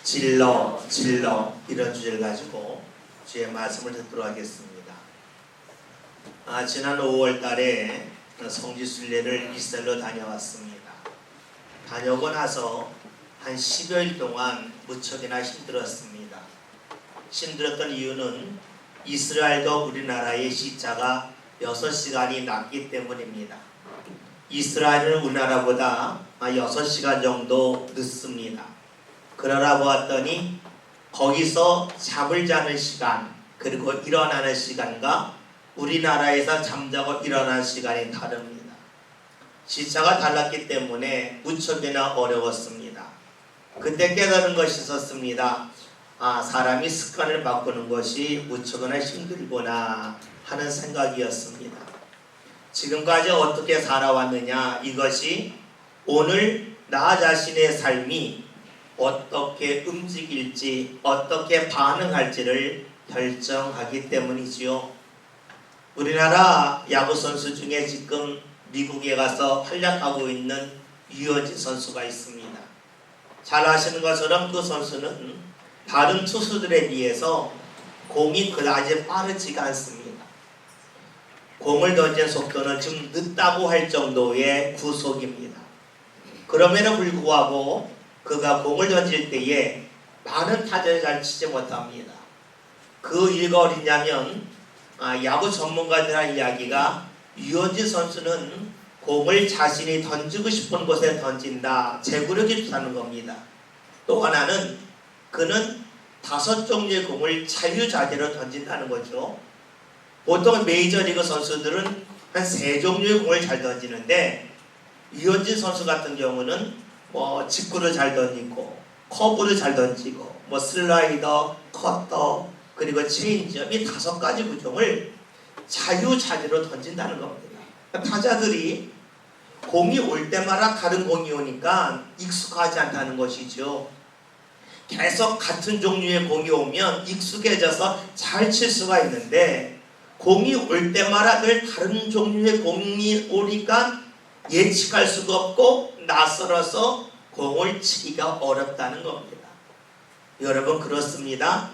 질러 이런 주제를 가지고 주의 말씀을 듣도록 하겠습니다. 지난 5월 달에 성지순례를 이스라엘로 다녀왔습니다. 다녀오고 나서 한 10여일 동안 무척이나 힘들었습니다. 힘들었던 이유는 이스라엘도 우리나라의 시차가 6시간이 낮기 때문입니다. 이스라엘은 우리나라보다 6시간 정도 늦습니다. 그러나 보았더니 거기서 잠을 자는 시간 그리고 일어나는 시간과 우리나라에서 잠자고 일어나는 시간이 다릅니다. 시차가 달랐기 때문에 무척이나 어려웠습니다. 그때 깨달은 것이 있었습니다. 사람이 습관을 바꾸는 것이 무척이나 힘들구나 하는 생각이었습니다. 지금까지 어떻게 살아왔느냐, 이것이 오늘 나 자신의 삶이 어떻게 움직일지, 어떻게 반응할지를 결정하기 때문이지요. 우리나라 야구선수 중에 지금 미국에 가서 활약하고 있는 유현진 선수가 있습니다. 잘 아시는 것처럼 그 선수는 다른 투수들에 비해서 공이 그다지 빠르지가 않습니다. 공을 던진 속도는 좀 늦다고 할 정도의 구속입니다. 그럼에도 불구하고 그가 공을 던질 때에 많은 타자를 잘 치지 못합니다. 그 이유가 어디냐면 야구 전문가들 한 이야기가 유현진 선수는 공을 자신이 던지고 싶은 곳에 던진다, 제구력이 좋다는 겁니다. 또 하나는 그는 5종류의 공을 자유자재로 던진다는 거죠. 보통 메이저리그 선수들은 한 3종류의 공을 잘 던지는데 유현진 선수 같은 경우는 직구를 잘 던지고 커브를 잘 던지고 슬라이더, 커터 그리고 체인지업, 이 5가지 구종을 자유자재로 던진다는 겁니다. 타자들이 공이 올 때마다 다른 공이 오니까 익숙하지 않다는 것이죠. 계속 같은 종류의 공이 오면 익숙해져서 잘 칠 수가 있는데 공이 올 때마다 늘 다른 종류의 공이 오니까 예측할 수가 없고 낯설어서 공을 치기가 어렵다는 겁니다. 여러분, 그렇습니다.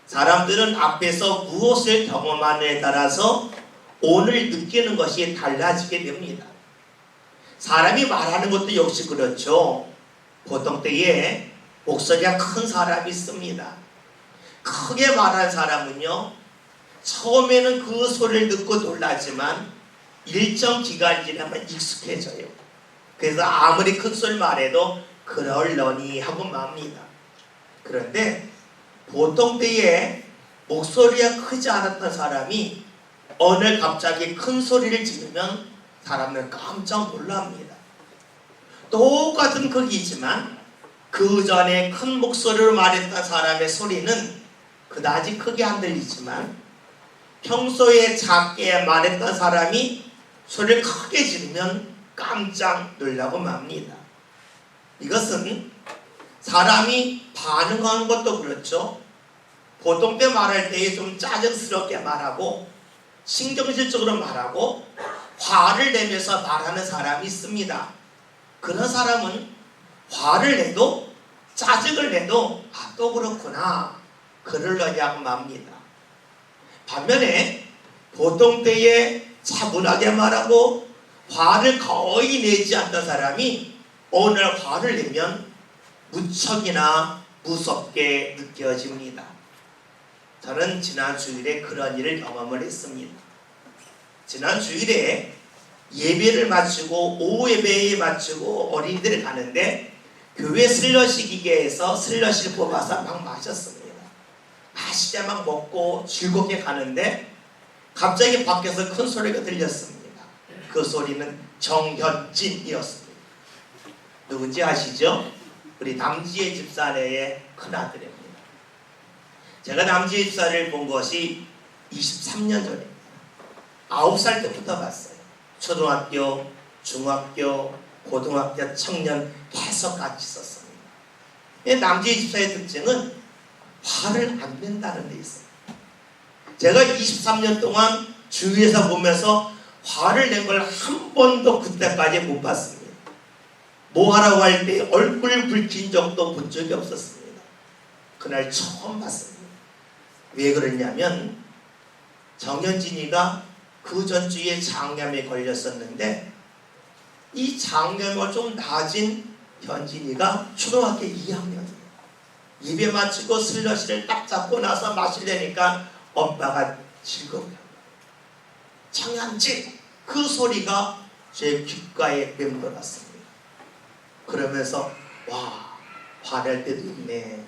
사람들은 앞에서 무엇을 경험하느냐에 따라서 오늘 느끼는 것이 달라지게 됩니다. 사람이 말하는 것도 역시 그렇죠. 보통 때에 목소리가 큰 사람이 있습니다. 크게 말하는 사람은요, 처음에는 그 소리를 듣고 놀라지만 일정 기간이 지나면 익숙해져요. 그래서 아무리 큰 소리 말해도 그럴려니 하고 맙니다. 그런데 보통 때에 목소리가 크지 않았던 사람이 오늘 갑자기 큰 소리를 지르면 사람은 깜짝 놀랍니다. 똑같은 크기지만 그 전에 큰 목소리로 말했던 사람의 소리는 그다지 크게 안 들리지만 평소에 작게 말했던 사람이 소리를 크게 지르면 깜짝 놀라고 맙니다. 이것은 사람이 반응하는 것도 그렇죠. 보통 때 말할 때에 좀 짜증스럽게 말하고 신경질적으로 말하고 화를 내면서 말하는 사람이 있습니다. 그런 사람은 화를 내도 짜증을 내도 또 그렇구나, 그러려냐고 맙니다. 반면에 보통 때에 차분하게 말하고 화를 거의 내지 않던 사람이 오늘 화를 내면 무척이나 무섭게 느껴집니다. 저는 지난 주일에 그런 일을 경험을 했습니다. 지난 주일에 예배를 마치고 오후 예배에 마치고 어린이들을 가는데 교회 슬러시 기계에서 슬러시를 뽑아서 막 마셨습니다. 맛있게 막 먹고 즐겁게 가는데 갑자기 밖에서 큰 소리가 들렸습니다. 그 소리는 정현진이었습니다. 누군지 아시죠? 우리 남지혜 집사네의 큰아들입니다. 제가 남지혜 집사를 본 것이 23년 전입니다. 9살 때부터 봤어요. 초등학교, 중학교, 고등학교, 청년 계속 같이 있었습니다. 남지혜 집사의 특징은 화를 안 낸다는 데 있어요. 제가 23년 동안 주위에서 보면서 화를 낸 걸 한 번도 그때까지 못 봤습니다. 뭐 하라고 할 때 얼굴 붉힌 적도 본 적이 없었습니다. 그날 처음 봤습니다. 왜 그러냐면 정현진이가 그 전주에 장염에 걸렸었는데 이 장염을 좀 나아진 현진이가 초등학교 2학년이에요. 입에 맞추고 슬러시를 딱 잡고 나서 마시려니까 엄마가 즐거워요. 정현진! 그 소리가 제 귓가에 맴돌았습니다. 그러면서 와, 화낼 때도 있네,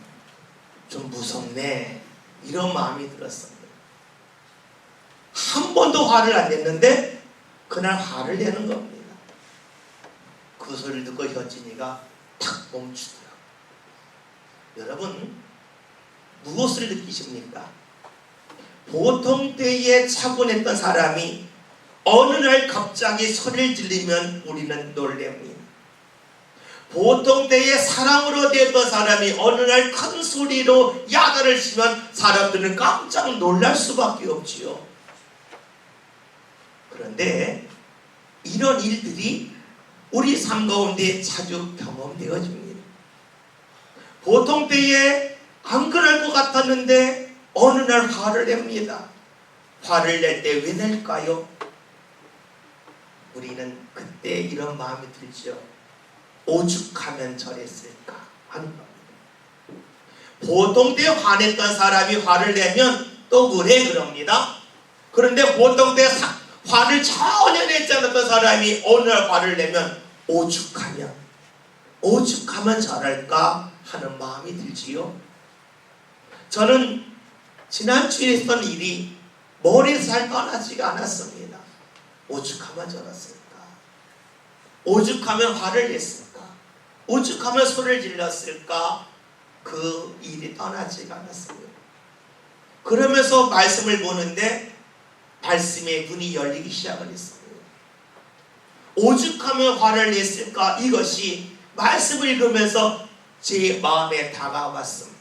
좀 무섭네, 이런 마음이 들었습니다. 한 번도 화를 안 냈는데 그날 화를 내는 겁니다. 그 소리를 듣고 현진이가 탁 멈추더라고요. 여러분, 무엇을 느끼십니까? 보통 때에 차분했던 사람이 어느 날 갑자기 소리를 지르면 우리는 놀랍니다. 보통 때에 사랑으로 되었던 사람이 어느 날 큰 소리로 야단을 치면 사람들은 깜짝 놀랄 수밖에 없지요. 그런데 이런 일들이 우리 삶 가운데 자주 경험되어집니다. 보통 때에 안 그럴 것 같았는데 어느 날 화를 냅니다. 화를 낼 때 왜 낼까요? 우리는 그때 이런 마음이 들죠. 오죽하면 저랬을까 하는 겁니다. 보통 때 화냈던 사람이 화를 내면 또 그래 그럽니다. 그런데 보통 때 화를 전혀 내지 않았던 사람이 어느 날 화를 내면 오죽하면 저럴까 하는 마음이 들지요. 저는 지난주에 했던 일이 머리에서 잘 떠나지가 않았습니다. 오죽하면 저랬을까? 오죽하면 화를 냈을까? 오죽하면 소리를 질렀을까? 그 일이 떠나지가 않았습니다. 그러면서 말씀을 보는데 말씀의 눈이 열리기 시작을 했습니다. 오죽하면 화를 냈을까? 이것이 말씀을 읽으면서 제 마음에 다가왔습니다.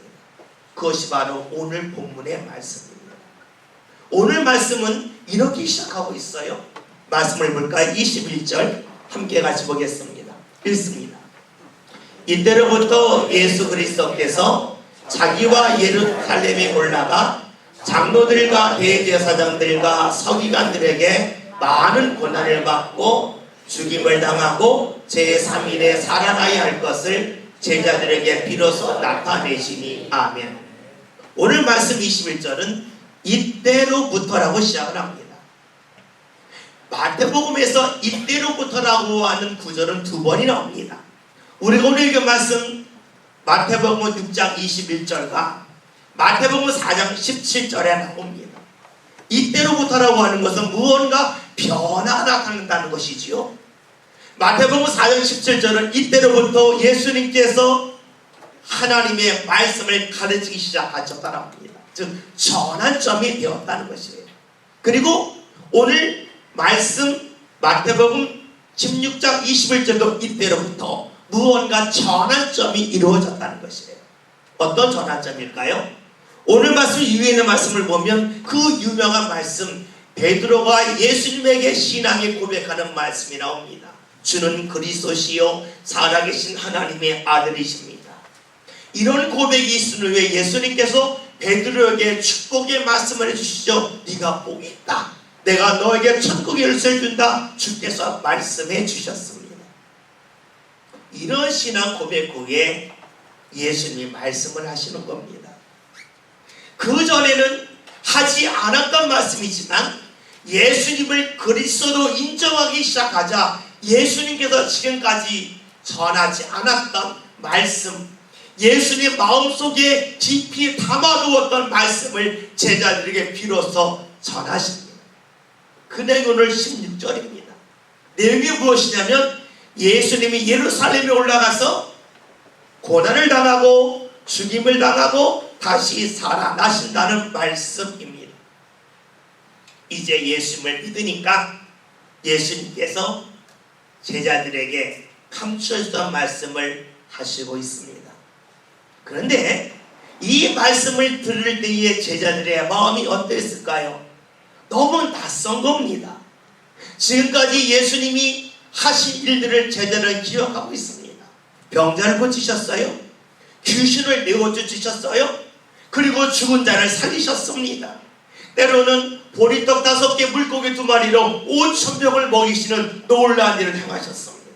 그것이 바로 오늘 본문의 말씀입니다. 오늘 말씀은 이렇게 시작하고 있어요. 말씀을 볼까요? 21절 함께 같이 보겠습니다. 읽습니다. 이때로부터 예수 그리스도께서 자기와 예루살렘에 올라가 장로들과 대제사장들과 서기관들에게 많은 고난을 받고 죽임을 당하고 제3일에 살아나야 할 것을 제자들에게 비로소 나타내시니 아멘. 오늘 말씀 21절은 이때로부터라고 시작을 합니다. 마태복음에서 이때로부터라고 하는 구절은 2번이 나옵니다. 우리가 오늘 읽은 말씀 마태복음 6장 21절과 마태복음 4장 17절에 나옵니다. 이때로부터라고 하는 것은 무언가 변화가 나타난다는 것이지요. 마태복음 4장 17절은 이때로부터 예수님께서 하나님의 말씀을 가르치기 시작하셨다는 겁니다. 즉 전환점이 되었다는 것이에요. 그리고 오늘 말씀 마태복음 16장 21절도 이때로부터 무언가 전환점이 이루어졌다는 것이에요. 어떤 전환점일까요? 오늘 말씀 이후에 있는 말씀을 보면 그 유명한 말씀 베드로가 예수님에게 신앙에 고백하는 말씀이 나옵니다. 주는 그리스도시요 살아계신 하나님의 아들이십니다. 이런 고백이 있은 후에 예수님께서 베드로에게 축복의 말씀을 해주시죠. 네가 복이 있다. 내가 너에게 천국의 열쇠를 준다. 주께서 말씀해 주셨습니다. 이런 신앙 고백 후에 예수님이 말씀을 하시는 겁니다. 그 전에는 하지 않았던 말씀이지만 예수님을 그리스도로 인정하기 시작하자 예수님께서 지금까지 전하지 않았던 말씀, 예수님 마음속에 깊이 담아두었던 말씀을 제자들에게 비로소 전하십니다. 그 내용이 오늘 16절입니다. 내용이 무엇이냐면 예수님이 예루살렘에 올라가서 고난을 당하고 죽임을 당하고 다시 살아나신다는 말씀입니다. 이제 예수님을 믿으니까 예수님께서 제자들에게 감추어주던 말씀을 하시고 있습니다. 그런데 이 말씀을 들을 때의 제자들의 마음이 어땠을까요? 너무 낯선 겁니다. 지금까지 예수님이 하신 일들을 제자들은 기억하고 있습니다. 병자를 고치셨어요. 귀신을 내어주셨어요. 그리고 죽은 자를 살리셨습니다. 때로는 보리떡 5개 물고기 2마리로 5,000명을 먹이시는 놀라운 일을 행하셨습니다.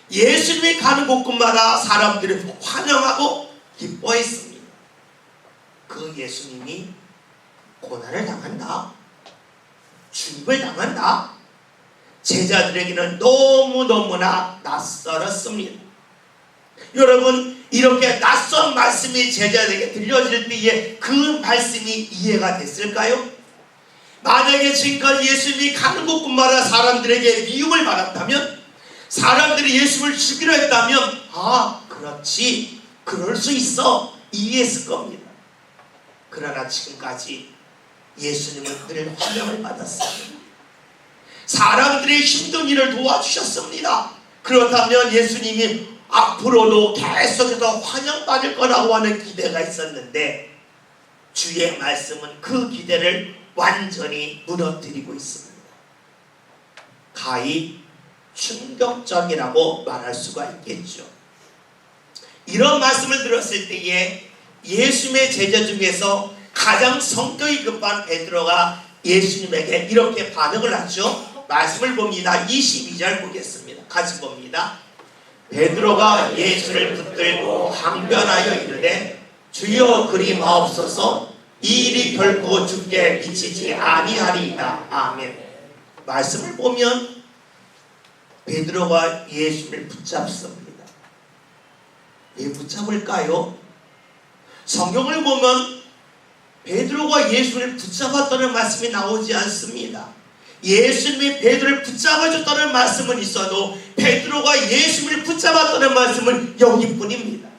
예수님이 가는 곳곳마다 사람들이 환영하고 기뻐했습니다. 그 예수님이 고난을 당한다, 죽임을 당한다, 제자들에게는 너무너무나 낯설었습니다. 여러분, 이렇게 낯선 말씀이 제자들에게 들려질 때에 그 말씀이 이해가 됐을까요? 만약에 지금까지 예수님이 가는 곳곳마다 사람들에게 미움을 받았다면, 사람들이 예수님을 죽이려 했다면, 아, 그렇지, 그럴 수 있어, 이해했을 겁니다. 그러나 지금까지 예수님은 늘 환영을 받았습니다. 사람들의 힘든 일을 도와주셨습니다. 그렇다면 예수님이 앞으로도 계속해서 환영받을 거라고 하는 기대가 있었는데, 주의 말씀은 그 기대를 완전히 무너뜨리고 있습니다. 가히 충격적이라고 말할 수가 있겠죠. 이런 말씀을 들었을 때에 예수님의 제자 중에서 가장 성격이 급한 베드로가 예수님에게 이렇게 반응을 하죠. 말씀을 봅니다. 22절 보겠습니다. 같이 봅니다. 베드로가 예수를 붙들고 항변하여 이르되 주여 그리 마옵소서, 이 일이 결코 주께 미치지 아니하리이다. 아멘. 말씀을 보면 베드로가 예수를 붙잡습니다. 왜 붙잡을까요? 성경을 보면 베드로가 예수를 붙잡았다는 말씀이 나오지 않습니다. 예수님이 베드로를 붙잡아줬다는 말씀은 있어도 베드로가 예수님을 붙잡았다는 말씀은 여기뿐입니다.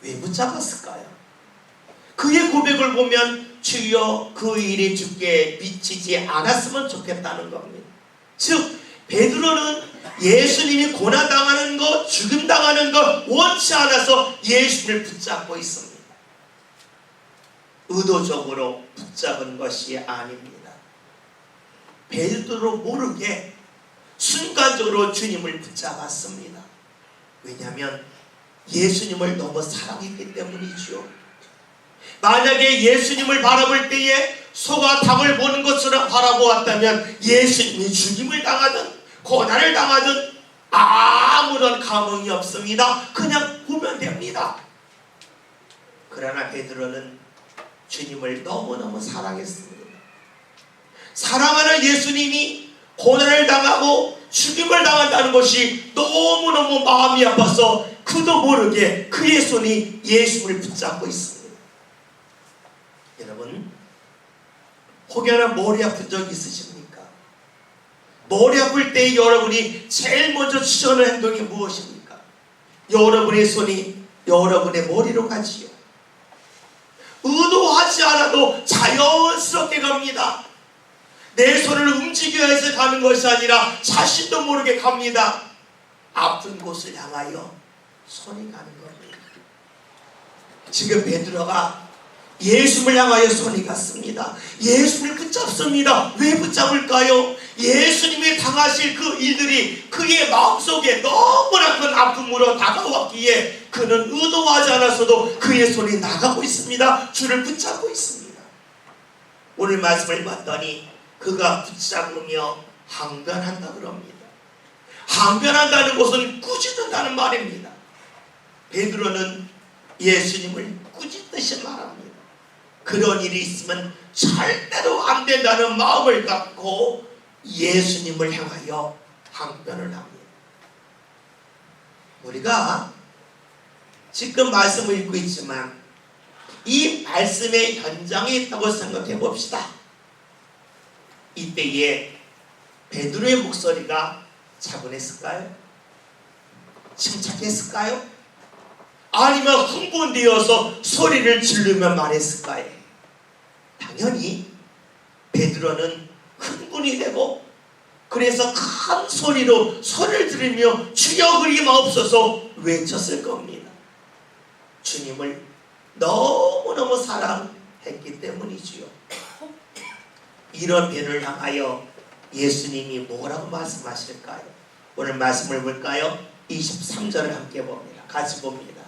왜 붙잡았을까요? 그의 고백을 보면 주여 그 일이 주께 미치지 않았으면 좋겠다는 겁니다. 즉 베드로는 예수님이 고난당하는 것, 죽임당하는 것 원치 않아서 예수님을 붙잡고 있습니다. 의도적으로 붙잡은 것이 아닙니다. 베드로 모르게 순간적으로 주님을 붙잡았습니다. 왜냐하면 예수님을 너무 사랑했기 때문이죠. 만약에 예수님을 바라볼 때에 소가 닭을 보는 것처럼 바라보았다면 예수님이 죽임을 당하든 고난을 당하든 아무런 감흥이 없습니다. 그냥 보면 됩니다. 그러나 베드로는 주님을 너무너무 사랑했습니다. 사랑하는 예수님이 고난을 당하고 죽임을 당한다는 것이 너무너무 마음이 아파서 그도 모르게 그의 손이 예수를 붙잡고 있습니다. 여러분, 혹여나 머리 아픈 적 있으십니까? 머리 아플 때 여러분이 제일 먼저 취하는 행동이 무엇입니까? 여러분의 손이 여러분의 머리로 가지요. 의도하지 않아도 자연스럽게 갑니다. 내 손을 움직여야 해서 가는 것이 아니라 자신도 모르게 갑니다. 아픈 곳을 향하여 손이 가는 겁니다. 지금 베드로가 예수를 향하여 손이 갔습니다. 예수를 붙잡습니다. 왜 붙잡을까요? 예수님이 당하실 그 일들이 그의 마음속에 너무나 큰 아픔으로 다가왔기에 그는 의도하지 않았어도 그의 손이 나가고 있습니다. 주를 붙잡고 있습니다. 오늘 말씀을 봤더니 그가 붙잡으며 항변한다 그럽니다. 항변한다는 것은 꾸짖는다는 말입니다. 베드로는 예수님을 꾸짖듯이 말합니다. 그런 일이 있으면 절대로 안 된다는 마음을 갖고 예수님을 향하여 항변을 합니다. 우리가 지금 말씀을 읽고 있지만 이 말씀의 현장에 있다고 생각해 봅시다. 이때에 베드로의 목소리가 차분했을까요? 침착했을까요? 아니면 흥분되어서 소리를 지르며 말했을까요? 당연히 베드로는 흥분이 되고 그래서 큰 소리로 소리를 지르며 주여 그리 마옵소서 외쳤을 겁니다. 주님을 너무너무 사랑했기 때문이지요. 이런 배를 향하여 예수님이 뭐라고 말씀하실까요? 오늘 말씀을 볼까요? 23절을 함께 봅니다. 같이 봅니다.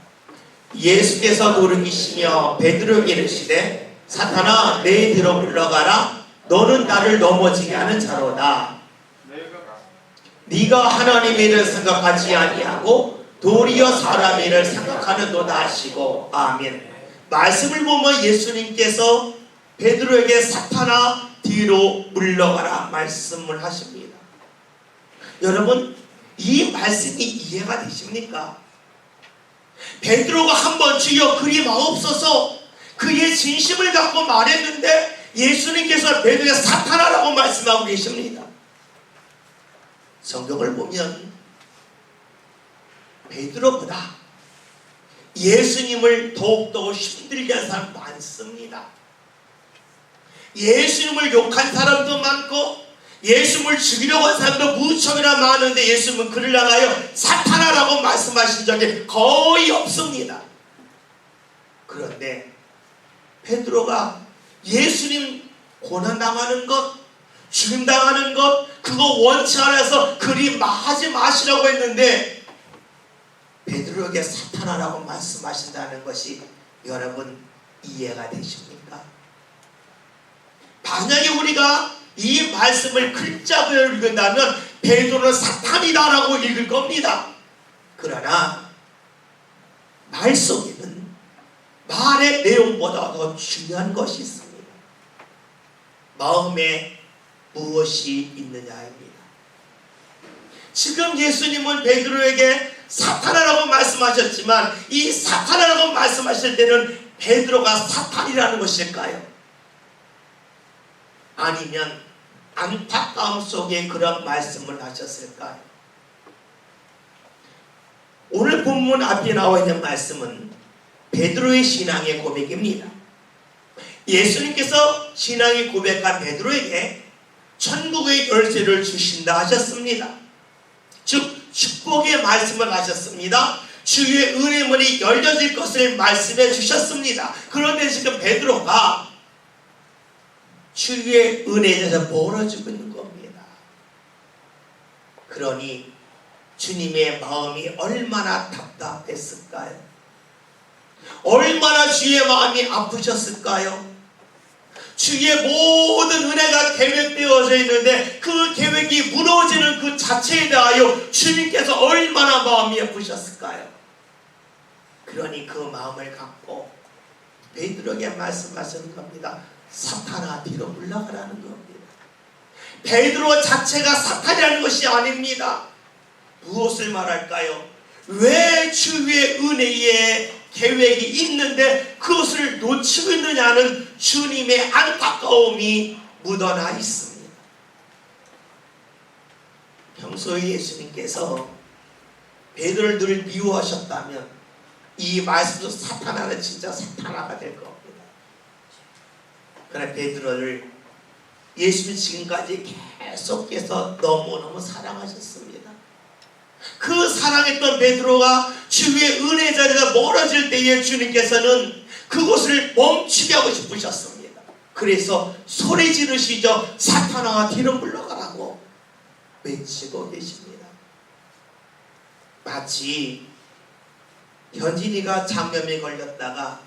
예수께서 돌이키시며 베드로에게 이르시되 사탄아 내 뒤로 물러가라. 너는 나를 넘어지게 하는 자로다. 네가 하나님의 일을 생각하지 아니하고 도리어 사람의 일을 생각하는도다 하시고. 아멘. 말씀을 보면 예수님께서 베드로에게 사탄아 뒤로 물러가라 말씀을 하십니다. 여러분, 이 말씀이 이해가 되십니까? 베드로가 한번 주여 그리 마옵소서 그의 진심을 갖고 말했는데 예수님께서 베드로에게 사탄아라고 말씀하고 계십니다. 성경을 보면 베드로보다 예수님을 더욱더 힘들게 한 사람 많습니다. 예수님을 욕한 사람도 많고 예수님을 죽이려고 한 사람도 무척이나 많은데 예수님은 그를 향하여 사탄아라고 말씀하신 적이 거의 없습니다. 그런데 베드로가 예수님 고난당하는 것, 죽임당하는 것 그거 원치 않아서 그리 하지 마시라고 했는데 베드로에게 사탄아라고 말씀하신다는 것이 여러분 이해가 되십니까? 만약에 우리가 이 말씀을 글자대로 읽는다면 베드로는 사탄이다라고 읽을 겁니다. 그러나 말 속에는 말의 내용보다 더 중요한 것이 있습니다. 마음에 무엇이 있느냐입니다. 지금 예수님은 베드로에게 사탄아라고 말씀하셨지만 이 사탄아라고 말씀하실 때는 베드로가 사탄이라는 것일까요? 아니면 안타까움 속에 그런 말씀을 하셨을까요? 오늘 본문 앞에 나와 있는 말씀은 베드로의 신앙의 고백입니다. 예수님께서 신앙의 고백한 베드로에게 천국의 열쇠를 주신다 하셨습니다. 즉 축복의 말씀을 하셨습니다. 주의 은혜 문이 열려질 것을 말씀해 주셨습니다. 그런데 지금 베드로가 주의 은혜에 대해서 멀어지고 있는 겁니다. 그러니 주님의 마음이 얼마나 답답했을까요? 얼마나 주의 마음이 아프셨을까요? 주의 모든 은혜가 계획되어져 있는데 그 계획이 무너지는 그 자체에 대하여 주님께서 얼마나 마음이 아프셨을까요? 그러니 그 마음을 갖고 베드로에게 말씀하시는 겁니다. 사탄아 뒤로 물러가라는 겁니다. 베드로 자체가 사탄이라는 것이 아닙니다. 무엇을 말할까요? 왜 주의 은혜에 계획이 있는데 그것을 놓치고 있느냐는 주님의 안타까움이 묻어나 있습니다. 평소에 예수님께서 베드로를 늘 미워하셨다면 이 말씀도 사탄아는 진짜 사탄아가 될 겁니다. 그러나 베드로를 예수님이 지금까지 계속해서 너무너무 사랑하셨습니다. 그 사랑했던 베드로가 주의 은혜 자리에서 멀어질 때에 주님께서는 그것을 멈추게 하고 싶으셨습니다. 그래서 소리 지르시죠. 사탄아 뒤로 물러가라고 외치고 계십니다. 마치 현진이가 장염에 걸렸다가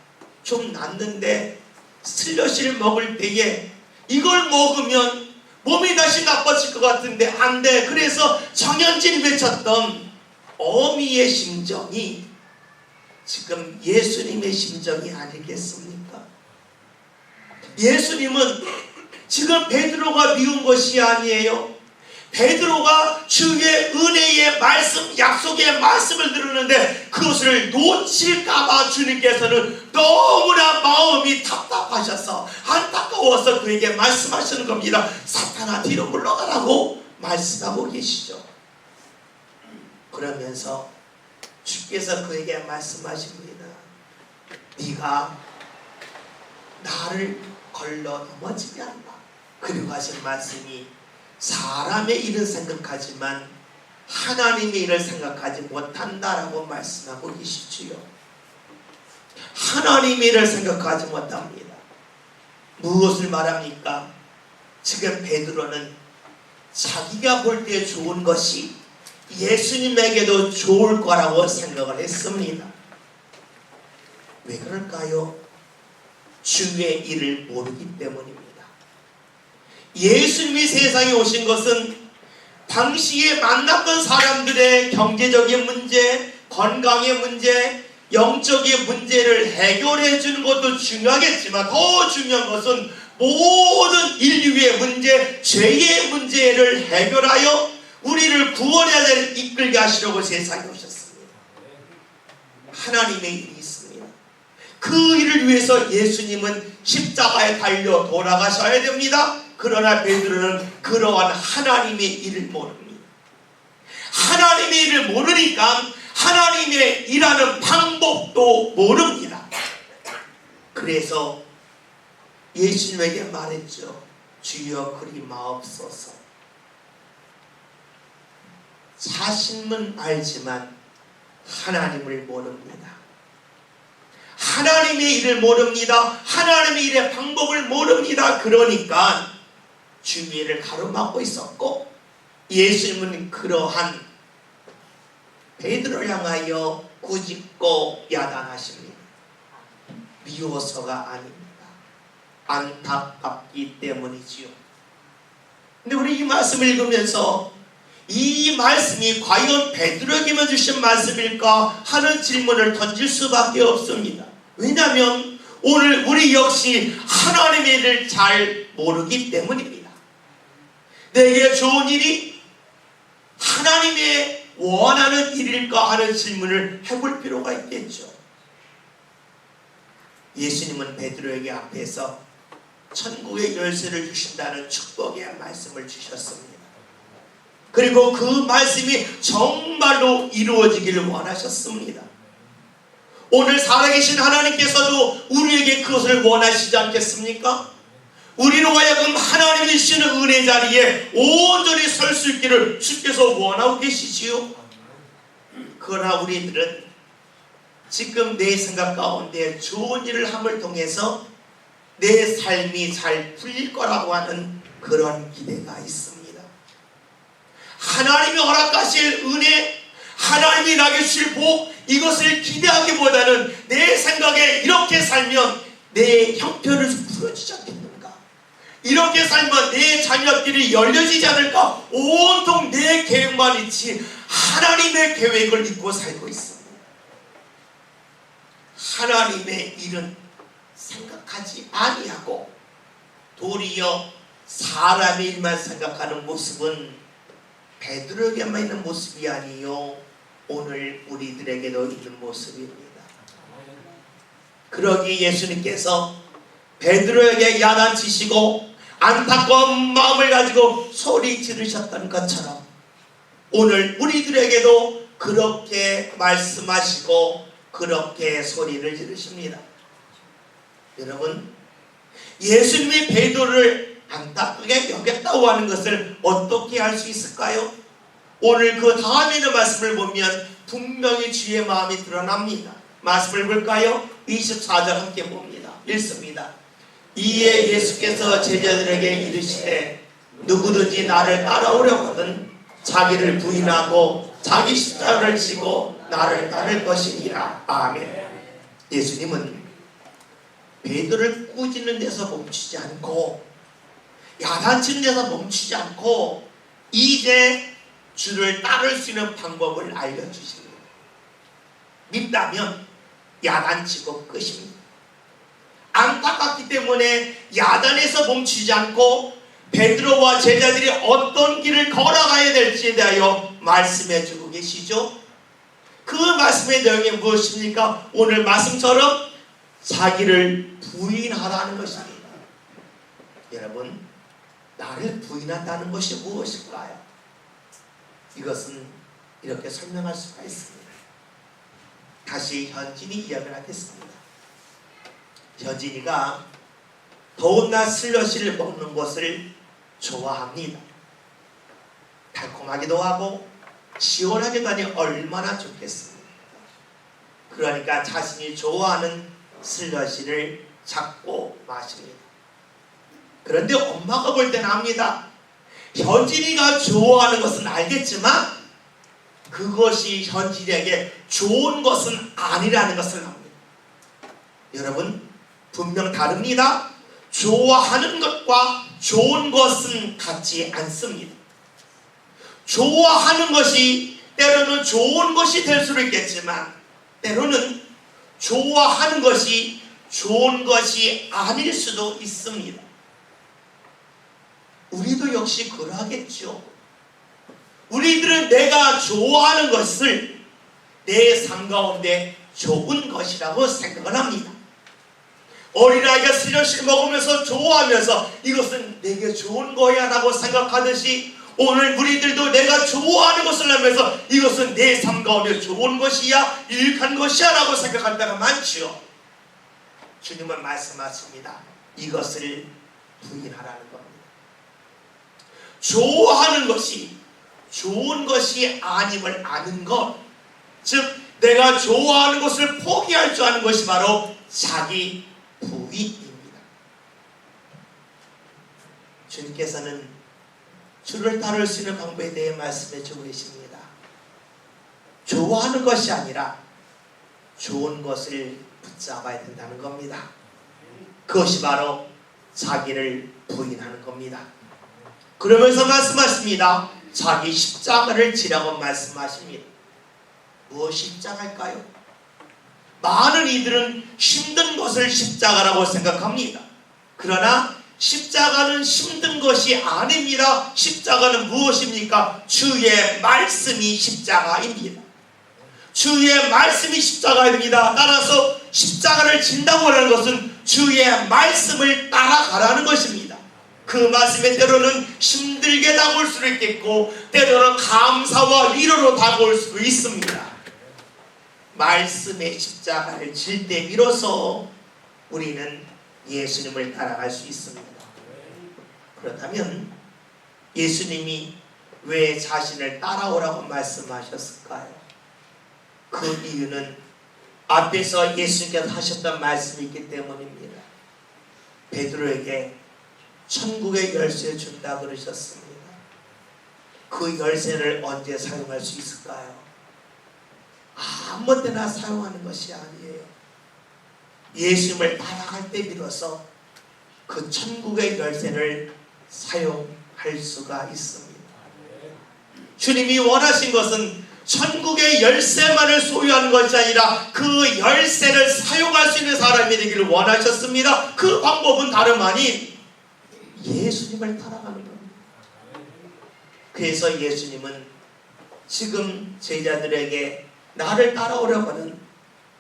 좀 낫는데 슬러시를 먹을 때에 이걸 먹으면 몸이 다시 나빠질 것 같은데 안 돼. 그래서 정현진이 외쳤던 어미의 심정이 지금 예수님의 심정이 아니겠습니까? 예수님은 지금 베드로가 미운 것이 아니에요. 베드로가 주의 은혜의 말씀, 약속의 말씀을 들었는데 그것을 놓칠까봐 주님께서는 너무나 마음이 답답하셔서 안타까워서 그에게 말씀하시는 겁니다. 사탄아 뒤로 물러가라고 말씀하고 계시죠. 그러면서 주께서 그에게 말씀하십니다. 네가 나를 걸러 넘어지게 한다. 그리고 하신 말씀이 사람의 일을 생각하지만 하나님의 일을 생각하지 못한다라고 말씀하고 계시지요. 하나님의 일을 생각하지 못합니다. 무엇을 말합니까? 지금 베드로는 자기가 볼 때 좋은 것이 예수님에게도 좋을 거라고 생각을 했습니다. 왜 그럴까요? 주의 일을 모르기 때문입니다. 예수님이 세상에 오신 것은 당시에 만났던 사람들의 경제적인 문제, 건강의 문제, 영적인 문제를 해결해 주는 것도 중요하겠지만 더 중요한 것은 모든 인류의 문제, 죄의 문제를 해결하여 우리를 구원에 이끌게 하시려고 세상에 오셨습니다. 하나님의 일이 있습니다. 그 일을 위해서 예수님은 십자가에 달려 돌아가셔야 됩니다. 그러나 베드로는 그러한 하나님의 일을 모릅니다. 하나님의 일을 모르니까 하나님의 일하는 방법도 모릅니다. 그래서 예수님에게 말했죠. 주여 그리 마옵소서. 자신은 알지만 하나님을 모릅니다. 하나님의 일을 모릅니다. 하나님의 일의 방법을 모릅니다. 그러니까 주위를 가로막고 있었고 예수님은 그러한 베드로를 향하여 꾸짖고 야단하십니다. 미워서가 아닙니다. 안타깝기 때문이지요. 근데 우리 이 말씀을 읽으면서 이 말씀이 과연 베드로에게만 주신 말씀일까 하는 질문을 던질 수밖에 없습니다. 왜냐하면 오늘 우리 역시 하나님의 일을 잘 모르기 때문입니다. 내게 좋은 일이 하나님의 원하는 일일까 하는 질문을 해볼 필요가 있겠죠. 예수님은 베드로에게 앞에서 천국의 열쇠를 주신다는 축복의 말씀을 주셨습니다. 그리고 그 말씀이 정말로 이루어지기를 원하셨습니다. 오늘 살아계신 하나님께서도 우리에게 그것을 원하시지 않겠습니까? 우리로 하여금 하나님이 주시는 은혜 자리에 온전히 설 수 있기를 주께서 원하고 계시지요. 그러나 우리들은 지금 내 생각 가운데 좋은 일을 함을 통해서 내 삶이 잘 풀릴 거라고 하는 그런 기대가 있습니다. 하나님이 허락하실 은혜, 하나님이 나에게 주실 복, 이것을 기대하기보다는 내 생각에 이렇게 살면 내 형편을 풀어지지 않겠는가? 이렇게 살면 내 자녀들이 열려지지 않을까? 온통 내 계획만 있지 하나님의 계획을 잊고 살고 있습니다. 하나님의 일은 생각하지 아니하고 도리어 사람의 일만 생각하는 모습은 베드로에게만 있는 모습이 아니요 오늘 우리들에게도 있는 모습입니다. 그러기 예수님께서 베드로에게 야단치시고 안타까운 마음을 가지고 소리 지르셨던 것처럼 오늘 우리들에게도 그렇게 말씀하시고 그렇게 소리를 지르십니다. 여러분, 예수님이 베드로를 안타깝게 여겼다고 하는 것을 어떻게 알 수 있을까요? 오늘 그 다음에 있는 말씀을 보면 분명히 주의 마음이 드러납니다. 말씀을 볼까요? 24절 함께 봅니다. 읽습니다. 이에 예수께서 제자들에게 이르시되 누구든지 나를 따라오려거든 자기를 부인하고 자기 십자가를 지고 나를 따를 것이니라. 아멘. 예수님은 베드로를 꾸짖는 데서 멈추지 않고 야단치는 데서 멈추지 않고 이제 주를 따를 수 있는 방법을 알려주십니다. 믿다면 야단치고 끝입니다. 안타깝기 때문에 야단에서 멈추지 않고 베드로와 제자들이 어떤 길을 걸어가야 될지에 대하여 말씀해주고 계시죠. 그 말씀의 내용이 무엇입니까? 오늘 말씀처럼 자기를 부인하라는 것입니다. 여러분, 나를 부인한다는 것이 무엇일까요? 이것은 이렇게 설명할 수가 있습니다. 다시 현진이 이야기를 하겠습니다. 현진이가 더운 날 슬러시를 먹는 것을 좋아합니다. 달콤하기도 하고 시원하기도 하니 얼마나 좋겠습니까? 그러니까 자신이 좋아하는 슬러시를 찾고 마십니다. 그런데 엄마가 볼 때는 압니다. 현진이가 좋아하는 것은 알겠지만 그것이 현진이에게 좋은 것은 아니라는 것을 압니다. 여러분, 분명 다릅니다. 좋아하는 것과 좋은 것은 같지 않습니다. 좋아하는 것이 때로는 좋은 것이 될 수도 있겠지만 때로는 좋아하는 것이 좋은 것이 아닐 수도 있습니다. 우리도 역시 그러하겠죠. 우리들은 내가 좋아하는 것을 내 삶 가운데 좋은 것이라고 생각을 합니다. 어린아이가 슬며시 먹으면서 좋아하면서 이것은 내게 좋은 거야 라고 생각하듯이 오늘 우리들도 내가 좋아하는 것을 하면서 이것은 내 삶 가운데 좋은 것이야, 유익한 것이야 라고 생각할 때가 많지요. 주님은 말씀하십니다. 이것을 부인하라는 겁니다. 좋아하는 것이 좋은 것이 아님을 아는 것, 즉 내가 좋아하는 것을 포기할 줄 아는 것이 바로 자기 부인입니다. 주님께서는 주를 따를 수 있는 방법에 대해 말씀해 주고 계십니다. 좋아하는 것이 아니라 좋은 것을 붙잡아야 된다는 겁니다. 그것이 바로 자기를 부인하는 겁니다. 그러면서 말씀하십니다. 자기 십자가를 지라고 말씀하십니다. 무엇이 십자가일까요? 많은 이들은 힘든 것을 십자가라고 생각합니다. 그러나 십자가는 힘든 것이 아닙니다. 십자가는 무엇입니까? 주의 말씀이 십자가입니다. 주의 말씀이 십자가입니다. 따라서 십자가를 진다고 하는 것은 주의 말씀을 따라가라는 것입니다. 그 말씀에 때로는 힘들게 다가올 수도 있겠고 때로는 감사와 위로로 다가올 수도 있습니다. 말씀의 십자가를 질 때 비로소 우리는 예수님을 따라갈 수 있습니다. 그렇다면 예수님이 왜 자신을 따라오라고 말씀하셨을까요? 그 이유는 앞에서 예수님께서 하셨던 말씀이 있기 때문입니다. 베드로에게 천국의 열쇠를 준다 그러셨습니다. 그 열쇠를 언제 사용할 수 있을까요? 아무 때나 사용하는 것이 아니에요. 예수님을 따라갈 때 비로소 그 천국의 열쇠를 사용할 수가 있습니다. 주님이 원하신 것은 천국의 열쇠만을 소유하는 것이 아니라 그 열쇠를 사용할 수 있는 사람이 되기를 원하셨습니다. 그 방법은 다름 아닌 예수님을 따라가는 겁니다. 그래서 예수님은 지금 제자들에게 나를 따라오려고 하는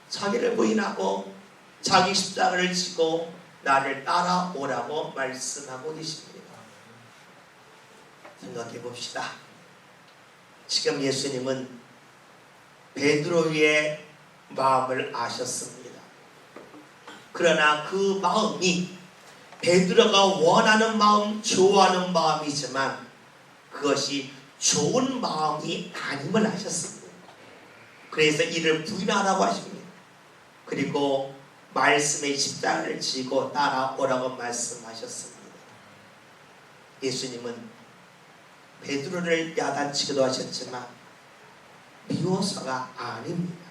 자기를 부인하고 자기 십자가를 지고 나를 따라오라고 말씀하고 계십니다. 생각해 봅시다. 지금 예수님은 베드로의 마음을 아셨습니다. 그러나 그 마음이 베드로가 원하는 마음, 좋아하는 마음이지만 그것이 좋은 마음이 아님을 아셨습니다. 그래서 이를 부인하라고 하십니다. 그리고 말씀의 십자가를 지고 따라오라고 말씀하셨습니다. 예수님은 베드로를 야단치기도 하셨지만 미워서가 아닙니다.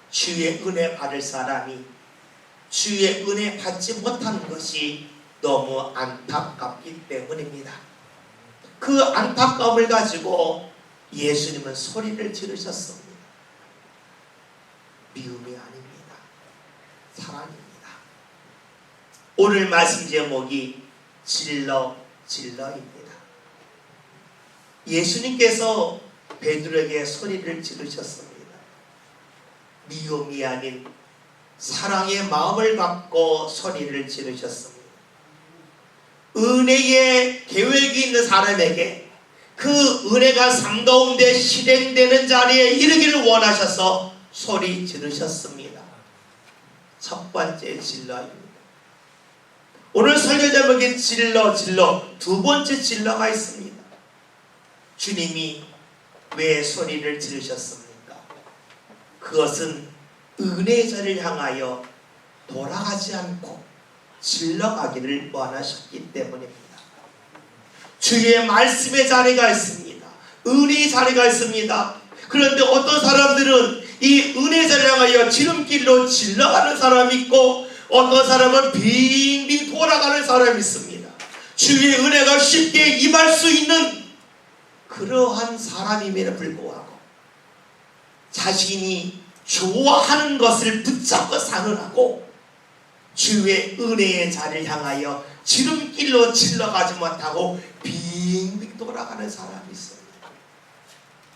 주의 은혜 받을 사람이 주의 은혜 받지 못하는 것이 너무 안타깝기 때문입니다. 그 안타까움을 가지고 예수님은 소리를 지르셨습니다. 미움이 아닙니다. 사랑입니다. 오늘 말씀 제목이 질러입니다. 예수님께서 베드로에게 소리를 지르셨습니다. 미움이 아닌 사랑의 마음을 갖고 소리를 지르셨습니다. 은혜의 계획이 있는 사람에게 그 은혜가 삶 가운데 실행되는 자리에 이르기를 원하셔서 소리 지르셨습니다. 첫 번째 질러입니다. 오늘 설교 제목에 질러 두 번째 질러가 있습니다. 주님이 왜 소리를 지르셨습니까? 그것은 은혜의 자리를 향하여 돌아가지 않고 질러가기를 원하셨기 때문입니다. 주의 말씀의 자리가 있습니다. 은혜의 자리가 있습니다. 그런데 어떤 사람들은 이 은혜 자리를 향하여 지름길로 질러가는 사람이 있고, 어떤 사람은 빙빙 돌아가는 사람이 있습니다. 주의 은혜가 쉽게 임할 수 있는 그러한 사람임에도 불구하고 자신이 좋아하는 것을 붙잡고 사느라고 주의 은혜의 자리를 향하여 지름길로 질러가지 못하고 빙빙 돌아가는 사람이 있습니다.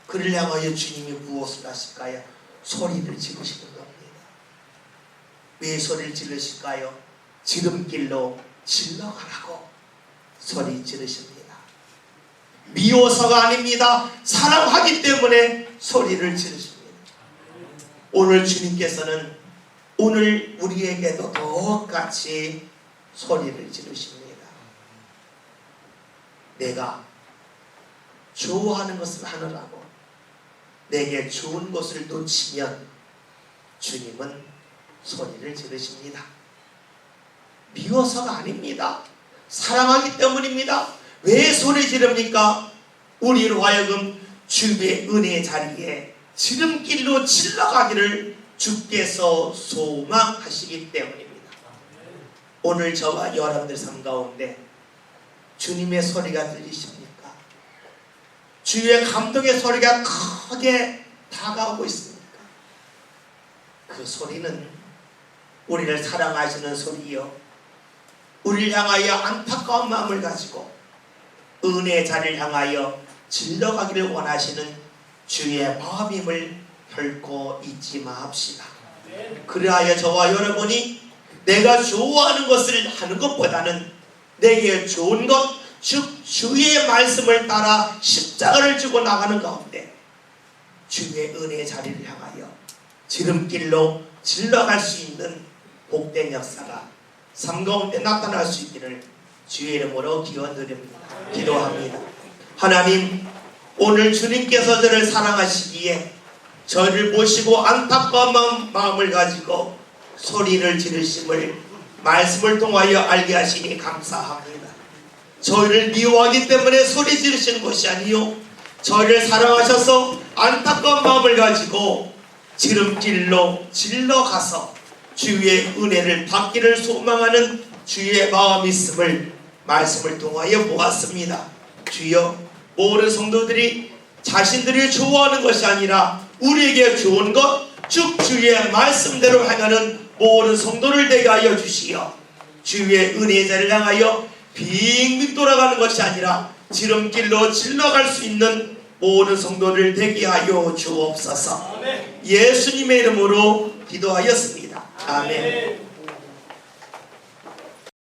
그를 향하여 주님이 무엇을 하실까요? 소리를 지르시는 겁니다. 왜 소리를 지르실까요? 지름길로 질러가라고 소리 지르십니다. 미워서가 아닙니다. 사랑하기 때문에 소리를 지르십니다. 오늘 주님께서는 오늘 우리에게도 똑같이 소리를 지르십니다. 내가 좋아하는 것을 하느라고 내게 좋은 것을 놓치면 주님은 소리를 지르십니다. 미워서가 아닙니다. 사랑하기 때문입니다. 왜 소리 지릅니까? 우리로 하여금 주의 은혜의 자리에 지름길로 질러가기를 주께서 소망하시기 때문입니다. 오늘 저와 여러분들 삶 가운데 주님의 소리가 들리십니까? 주의 감동의 소리가 크게 다가오고 있습니까? 그 소리는 우리를 사랑하시는 소리요, 우리를 향하여 안타까운 마음을 가지고 은혜의 자리를 향하여 질러가기를 원하시는 주의 마음임을 결코 잊지 마합시다. 그리하여 저와 여러분이 내가 좋아하는 것을 하는 것보다는 내게 좋은 것, 즉 주의 말씀을 따라 십자가를 지고 나가는 가운데 주의 은혜의 자리를 향하여 지름길로 질러갈 수 있는 복된 역사가 삶 가운데 나타날 수 있기를 주의 이름으로 기원드립니다. 기도합니다. 하나님, 오늘 주님께서 저를 사랑하시기에 저를 모시고 안타까운 마음을 가지고 소리를 지르심을 말씀을 통하여 알게 하시니 감사합니다. 저희를 미워하기 때문에 소리 지르시는 것이 아니요, 저희를 사랑하셔서 안타까운 마음을 가지고 지름길로 질러가서 주의 은혜를 받기를 소망하는 주의 마음이 있음을 말씀을 통하여 보았습니다. 주여, 모든 성도들이 자신들이 좋아하는 것이 아니라 우리에게 좋은 것, 즉 주의 말씀대로 행하는 모든 성도를 되게 하여 주시어 주의 은혜의 자리를 향하여 빙빙 돌아가는 것이 아니라 지름길로 질러갈 수 있는 모든 성도를 되게 하여 주옵소서. 예수님의 이름으로 기도하였습니다. 아멘.